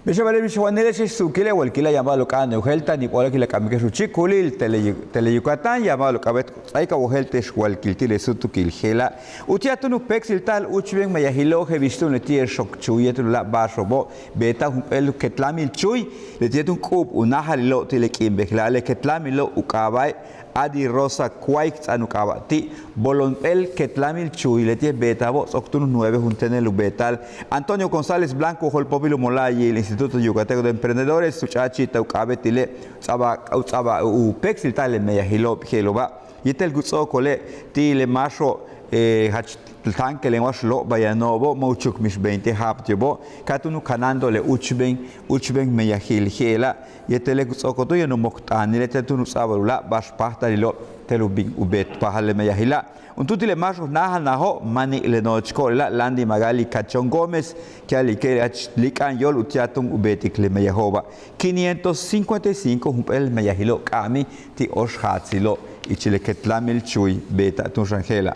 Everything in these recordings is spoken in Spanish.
Bishobale Bishwanele Sukile, Walkila Yamalo Kan, Uhelta, Nipola Kamikasuchi, Kulil, Teleyucatan, Yamalo Cabet, Saika Uheltes, Walkiltile Sutukil, Hela, Utiatunu Pexil tal, Uchben, Mayahilo, Hevistun, the tear shock Chuyet, La Bashobo, Beta, El Ketlamil Chui, the Tietun Coop, Unahalo, Telekim, Beclale, Ketlamilo, Ukabai, Adi Rosa, Quaix, Anukabati, Bolonpel, Ketlamil Chui, Letie Beta, Vos, Octun 9, Juntenelu Betal, Antonio González Blanco, Holpopilo Molay, el Instituto Yucateco de Emprendedores, Suchachi, Taucabetile, Tsaba, Pexil Tale, Meyahilo, Heloba, Yetel Gutzokole, Tile Masho, Tanke le Mashlo, Bayanovo, Mauchuk Mish 20, Haptibo, Katunu Canando le Uchben Meyahil Hela, Yetele Gutzokoto, no Moktani, Letunu Savarula, Bash Pahtalilo, Telubing Ubet, Pahale Meyahila, un tutti le Masho Naha Naho, Mani le Nochcola, Landi Magali Cachon Gomez, Kiali Likan Yol Utiatum Ubetic le Meyahova, 555 Humpel Meyahilo Kami, Ti Oshhatzilo, Ichile Ketlamil Chui, Beta Tunshangela.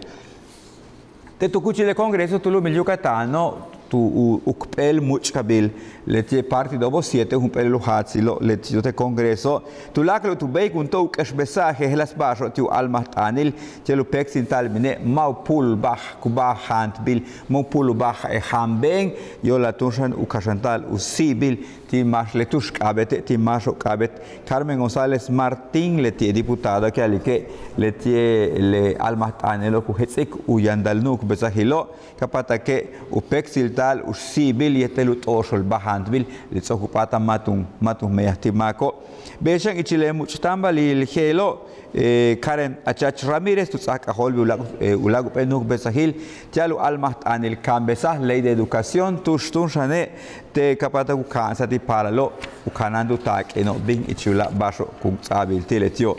Te tucuci le congresso tu lumil Yucatano tu ukpel muchkabil le tie parti dopo 7 ukpel luhatzilo le tie te congresso tu laklo tu bei kun to kesh besaje helas basho tu almat anil te lu pexin talmine mau pul bah kuba handbil mau pul bah e hambeng yo la tushan ukashantal usibil ti mas le tush kabet ti masho kabet Carmen González Martín le tie diputada que alike le tie le almat anelo ku hetsek uyandal nuk besahilo kapata ke upexil tal usibil yetelut oshol bahandbil litsokupata matung meyahtimako beshan ichile muchtamba lil helo Karen Achach Ramírez tu saca holbi ulago penuk besahil tialu almaht anil kambesah ley de educación tushtun shane te kapata ku kansa ti paralo ukanandu tak eno bing ichula basho ku sabil tiletio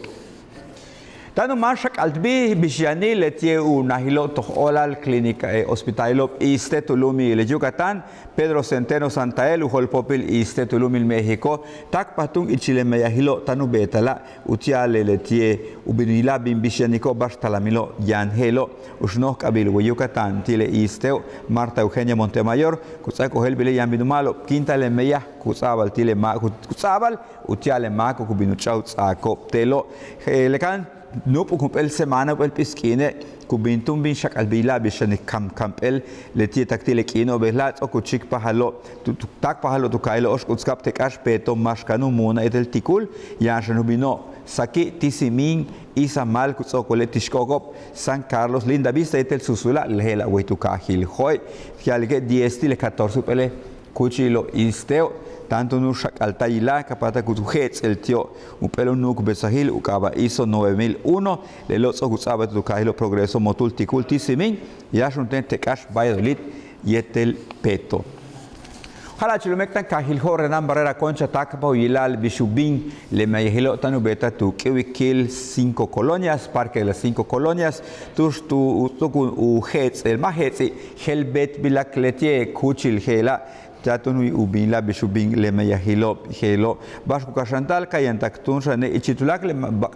Tano Marshak Altbi Bishiani letie unahilo toholal clínica hospitalilo iste Tulumi le Yucatán Pedro Centeno Santael uholpopil iste Tulumi México tak patung ichile meyahilo tanu betala utiale letie ubinila bin Bishianico Bastalamilo Yanhelo usnoh kabil Yucatán tile isteo Marta Eugenia Montemayor kusako helbile yambinumalo quinta le meyah kusabal tile ma kusabal utiale mako kubinuchau tsako telo lekan no pukumpel semana pel piskine kubintum bin shak albila bishani kampel leti taktile kino behlat o kuchik pahalo tak pahalo tu kailo os kutskap tekash peto mashkanu mona etel tikul yanshanu bino saki tisimin isa mal kutsokole tishkogop San Carlos Linda Vista etel susula lehela wetuka hil hoy kialge 10 til 14 pele kuchilo isteo tanto no shakaltaila kapata kutuhets el tio un pelo nuk besahil ukaba ISO 9001 le lotso kutsaba tu kahilo progreso motultikultisimin yashun tente cash Valladolid yetel peto Hala chilomektan kahil horenan barrera concha takpa uyilal bishubin le mayhilo tanu beta tu kiwikil 5 colonias parque de las 5 colonias tus tu hets el mahetsi helbet bilakletie kuchil hela Jatunu ubinla bishubin le mayahilo helo basku kashantal kayantaktun shane ichitulak le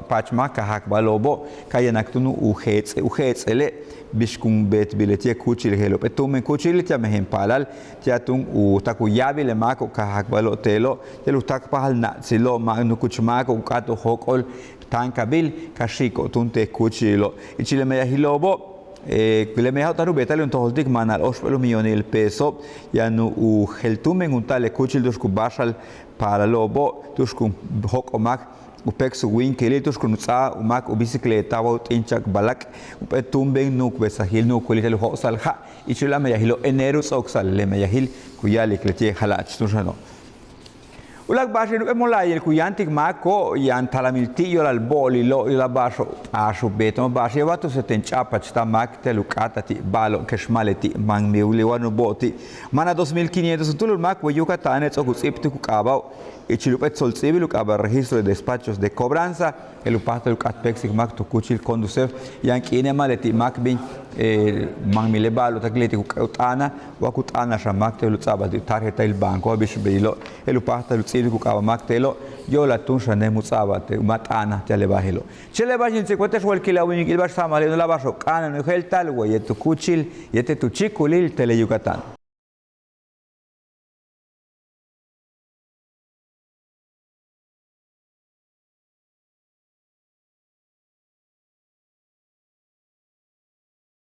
pachma kahak balobo kayanaktunu uhets ele bishkun bet biletie kuchil helo petumen kuchil tia mehem palal tiatun utakuyabi le mako kahak balotelo telutak pahal natsilo magnu kuchmako ukato hokol tankabil kashiko tunte kuchilo ichile mayahilobo le mejor taru betale un toholtik manal 8 millones el peso ya no heltumen un tal kuchil dusku bashal para lobo dusku hokomak upexu win kelitus kun tsa umak bicicleta wa tinchak balak upetumben nuk besahil nuk kulitel hosal ha ichula meyahilo enerus oxal le meyahil kuyalik letie halach tunano Ulag bashe no molay el kuyantik mako yan talamiltillo al bolilo la basho asho beto bashe vato se tenchapa chta mak telukata ti balo keshmaleti mang miuli wanu boti mana 2500 tulul mak wa Yucatán etso kusipti kukaba ichilupet solcibil ukaba registro de despachos de cobranza el upato lukat pexik mak to kuchil conducef yan kine maleti mak bin mang mile balo takleti kutana wa kutana shamak telu tsaba di tarjeta il banco bish bilo el upato ku kaba maktelo yo la tunsha ne mutsaba te matana te lebahelo chele bajin se kwete shwal kila wini kilbash samale la basho kana no hel tal we yetu kuchil yete tu chikulil tele Yucatán